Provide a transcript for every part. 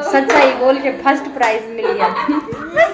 सच्चाई बोल के फर्स्ट प्राइज मिल गया।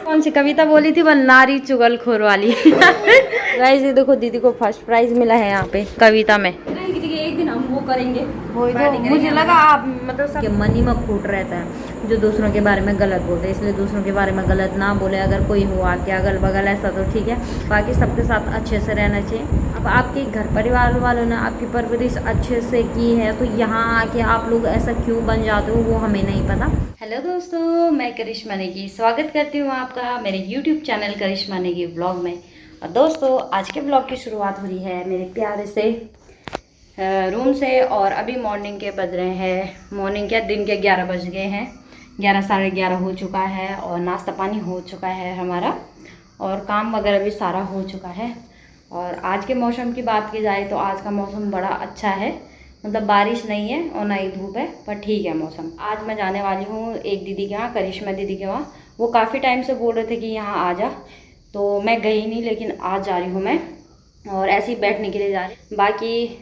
कौन सी कविता बोली थी? वो नारी चुगलखोर वाली। गाइस ये देखो दीदी को फर्स्ट प्राइज मिला है यहाँ पे कविता में। एक दिन हम वो करेंगे। तो मुझे लगा आप मतलब सब मन ही में फूट रहता है जो दूसरों के बारे में गलत बोलते हैं, इसलिए दूसरों के बारे में गलत ना बोले। अगर कोई हो आपके अगल बगल ऐसा तो ठीक है, बाकी सबके साथ अच्छे से रहना चाहिए। अब आपके घर परिवार वालों ने आपकी परवरिश अच्छे से की है तो यहाँ आके आप लोग ऐसा क्यों बन जाते हो वो हमें नहीं पता। हेलो दोस्तों, मैं करिश्मा नेगी स्वागत करती हूँ आपका मेरे यूट्यूब चैनल करिश्मा नेगी ब्लॉग में। और दोस्तों आज के ब्लॉग की शुरुआत हो रही है मेरे प्यारे से रूम से। और अभी मॉर्निंग के बज रहे हैं, मॉर्निंग क्या दिन के 11 बज गए हैं, 11 साढ़े 11 हो चुका है। और नाश्ता पानी हो चुका है हमारा और काम वगैरह भी सारा हो चुका है। और आज के मौसम की बात की जाए तो आज का मौसम बड़ा अच्छा है, मतलब बारिश नहीं है और ना ही धूप है, पर ठीक है मौसम। आज मैं जाने वाली हूँ एक दीदी के यहाँ, करिश्मा दीदी के वहाँ। वो काफ़ी टाइम से बोल रहे थे कि यहाँ आ जा, तो मैं गई नहीं, लेकिन आज जा रही हूँ मैं। और ऐसे ही बैठने के लिए जा रही, बाकी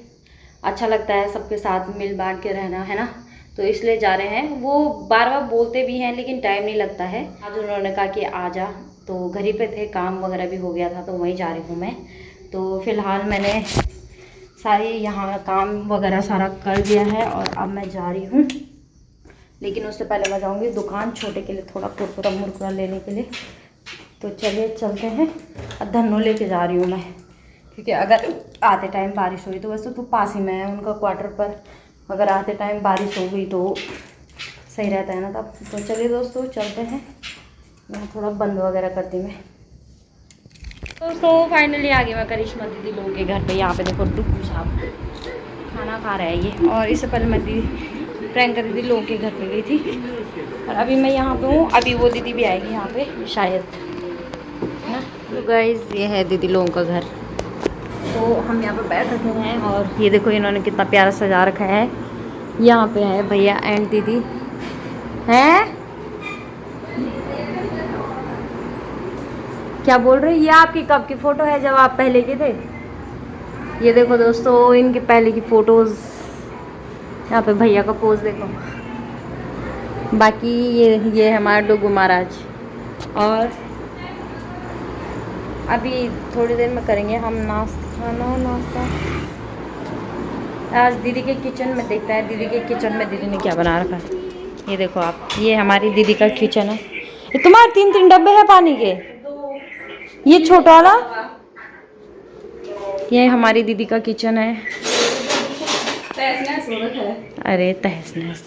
अच्छा लगता है सबके साथ मिल बांट के रहना, है ना, तो इसलिए जा रहे हैं। वो बार बार बोलते भी हैं लेकिन टाइम नहीं लगता है। आज उन्होंने कहा कि आ जा, तो घर ही पे थे, काम वगैरह भी हो गया था तो वहीं जा रही हूँ मैं। तो फ़िलहाल मैंने सारी यहाँ काम वगैरह सारा कर दिया है और अब मैं जा रही हूँ। लेकिन उससे पहले मैं जाऊँगी दुकान छोटे के लिए थोड़ा कुरकुरा मुरकुरा लेने के लिए। तो चलिए चलते हैं। अब धन्नो लेके जा रही हूँ मैं, क्योंकि अगर आते टाइम बारिश हुई तो वैसे तो पास ही में है उनका क्वार्टर पर, अगर आते टाइम बारिश हो गई तो सही रहता है ना तब। तो चलिए दोस्तों चलते हैं, मैं थोड़ा बंद वगैरह करती मैं। दोस्तों फाइनली आ गई मैं करिश्मा दीदी लोगों के घर पे। यहाँ पे देखो डुगू साहब खाना खा रहे हैं ये। और इससे पहले मैं दीदी प्रियंका दीदी लोगों के घर पे गई थी और अभी मैं यहाँ पे हूँ। अभी वो दीदी भी आएगी यहाँ पे शायद, है ना। तो गाइस ये है दीदी लोगों का घर। तो हम यहाँ पे बैठ रखे हैं और ये देखो इन्होंने कितना प्यारा सजा रखा है। यहाँ पे है भैया एंड दीदी हैं। क्या बोल रहे? ये आपकी कब की फ़ोटो है जब आप पहले के थे? ये देखो दोस्तों इनके पहले की फ़ोटोज़। यहाँ पे भैया का पोज देखो। बाकी ये हमारा डुगू महाराज। और अभी थोड़ी देर में करेंगे हम नाश्ता। आज दीदी के किचन में देखता है, दीदी के किचन में दीदी ने क्या बना रखा है। ये देखो आप, ये हमारी दीदी का किचन है। ये तुम्हारे 3-3 डब्बे हैं पानी के, ये छोटा वाला। ये हमारी दीदी का किचन है। अरे तहस नहस,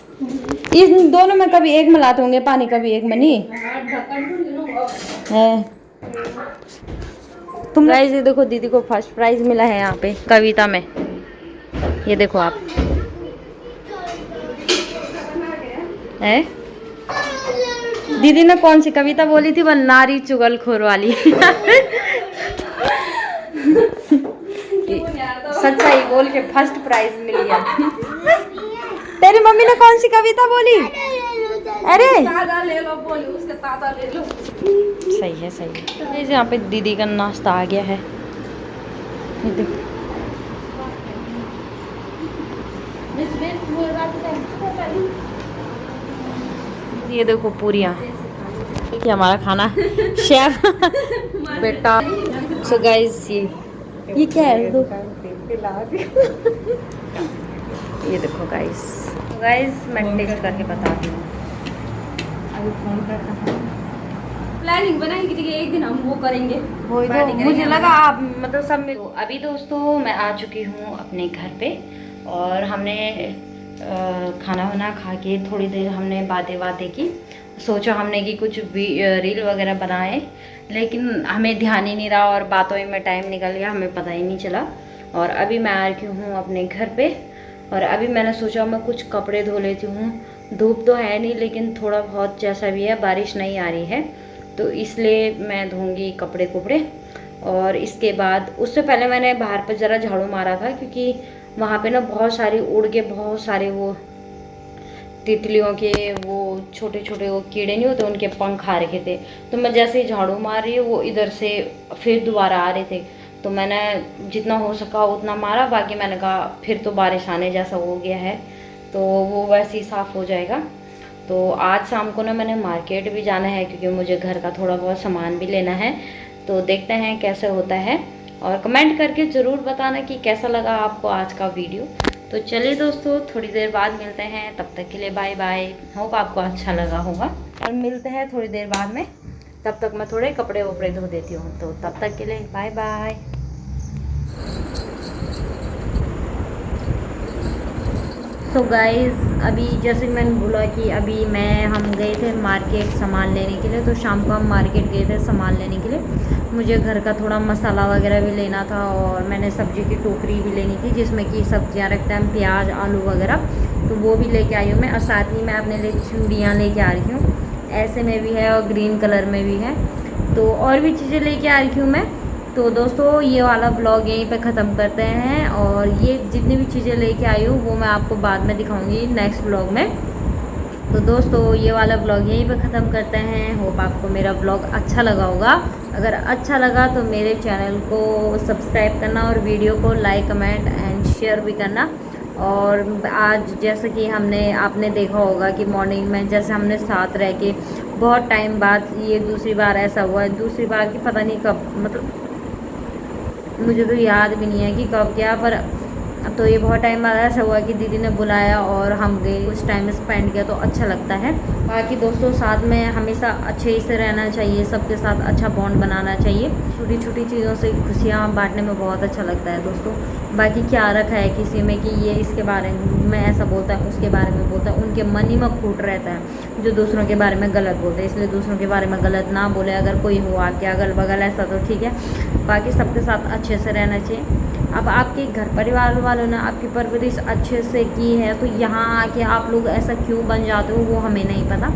इन दोनों में कभी एक मिलाते होंगे पानी, कभी एक में नहीं है। तुम गाइस ये देखो दीदी को फर्स्ट प्राइज मिला है यहाँ पे कविता में। ये देखो आप है। दीदी ने कौन सी कविता बोली थी? वो नारी चुगलखोर वाली। सच्चाई बोल के फर्स्ट प्राइज मिल गया। तेरी मम्मी ने कौन सी कविता बोली? अरे ले लो, बोली उसके ताता ले लो। सही है सही है। यहाँ पे दीदी का नाश्ता आ गया है। ये देखो ये देखो पूरियाँ, ये हमारा खाना शेफ बेटा। सो गाइस ये क्या है? ये देखो गाइस मैं टेस्ट करके बताती हूँ। अभी फोन करता हूँ, प्लानिंग बनाई कि एक दिन हम वो करेंगे। वही तो मुझे लगा आप मतलब सब में। तो अभी दोस्तों मैं आ चुकी हूँ अपने घर पे और हमने खाना वाना खा के थोड़ी देर हमने बातें की। सोचा हमने कि कुछ रील वगैरह बनाए, लेकिन हमें ध्यान ही नहीं रहा और बातों में टाइम निकल गया, हमें पता ही नहीं चला। और अभी मैं आ रही हूँ अपने घर पे और अभी मैंने सोचा मैं कुछ कपड़े धो लेती हूँ। धूप तो है नहीं लेकिन थोड़ा बहुत जैसा भी है, बारिश नहीं आ रही है तो इसलिए मैं धोऊंगी कपड़े। और इसके बाद उससे पहले मैंने बाहर पर ज़रा झाड़ू मारा था, क्योंकि वहाँ पे ना बहुत सारी उड़ के बहुत सारे वो तितलियों के वो छोटे छोटे वो कीड़े नहीं होते, उनके पंख आ रखे थे। तो मैं जैसे ही झाड़ू मार रही हूँ वो इधर से फिर दोबारा आ रहे थे, तो मैंने जितना हो सका उतना मारा। बाकी मैंने कहा फिर तो बारिश आने जैसा हो गया है तो वो वैसे ही साफ़ हो जाएगा। तो आज शाम को ना मैंने मार्केट भी जाना है क्योंकि मुझे घर का थोड़ा बहुत सामान भी लेना है। तो देखते हैं कैसे होता है और कमेंट करके ज़रूर बताना कि कैसा लगा आपको आज का वीडियो। तो चलिए दोस्तों, थोड़ी देर बाद मिलते हैं, तब तक के लिए बाय बाय। होप आपको अच्छा लगा होगा और मिलते हैं थोड़ी देर बाद में। तब तक मैं थोड़े कपड़े वपड़े धो देती हूँ, तो तब तक के लिए बाय बाय। तो गाइस, अभी जैसे मैंने बोला कि अभी हम गए थे मार्केट सामान लेने के लिए। तो शाम को हम मार्केट गए थे सामान लेने के लिए। मुझे घर का थोड़ा मसाला वगैरह भी लेना था और मैंने सब्ज़ी की टोकरी भी लेनी थी जिसमें कि सब्जियां रखते हैं हम, प्याज आलू वगैरह। तो वो भी लेके आई हूँ मैं, और साथ ही मैं अपने लिए चूड़ियाँ लेके आ रही हूँ। ऐसे में भी है और ग्रीन कलर में भी है, तो और भी चीज़ें लेके आ रही हूँ मैं। तो दोस्तों, ये वाला ब्लॉग यहीं पे ख़त्म करते हैं और ये जितनी भी चीज़ें लेके आई हूँ वो मैं आपको बाद में दिखाऊंगी नेक्स्ट ब्लॉग में। तो दोस्तों, ये वाला ब्लॉग यहीं पे ख़त्म करते हैं। होप आपको मेरा ब्लॉग अच्छा लगा होगा। अगर अच्छा लगा तो मेरे चैनल को सब्सक्राइब करना और वीडियो को लाइक कमेंट एंड शेयर भी करना। और आज जैसे कि आपने देखा होगा कि मॉर्निंग में जैसे हमने साथ रह के बहुत टाइम बाद, ये दूसरी बार ऐसा हुआ है, दूसरी बार की पता नहीं कब, मतलब मुझे तो याद भी नहीं है कि कब क्या, पर तो ये बहुत टाइम बाद ऐसा हुआ कि दीदी ने बुलाया और हम गए, कुछ टाइम स्पेंड किया तो अच्छा लगता है। बाकी दोस्तों, साथ में हमेशा अच्छे से रहना चाहिए, सबके साथ अच्छा बॉन्ड बनाना चाहिए। छोटी छोटी चीज़ों से खुशियाँ बांटने में बहुत अच्छा लगता है दोस्तों। बाकी क्या रखा है किसी में कि ये इसके बारे में ऐसा बोलता है, उसके बारे में बोलता है, उनके मन ही में फूट रहता है जो दूसरों के बारे में गलत बोलते हैं। इसलिए दूसरों के बारे में गलत ना बोले। अगर कोई हो आपके अगल बगल ऐसा तो ठीक है, बाकी सबके साथ अच्छे से रहना चाहिए। अब आपके घर परिवार वालों ने आपकी परवरिश अच्छे से की है तो यहाँ आके आप लोग ऐसा क्यों बन जाते हो वो हमें नहीं पता।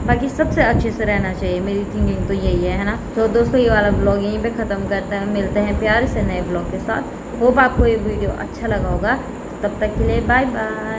बाकी सबसे अच्छे से रहना चाहिए, मेरी थिंकिंग तो यही है ना। तो दोस्तों, ये वाला ब्लॉग यहीं पे ख़त्म करते हैं, मिलते हैं प्यार से नए ब्लॉग के साथ। होप आपको ये वीडियो अच्छा लगा होगा। तब तक के लिए बाय बाय।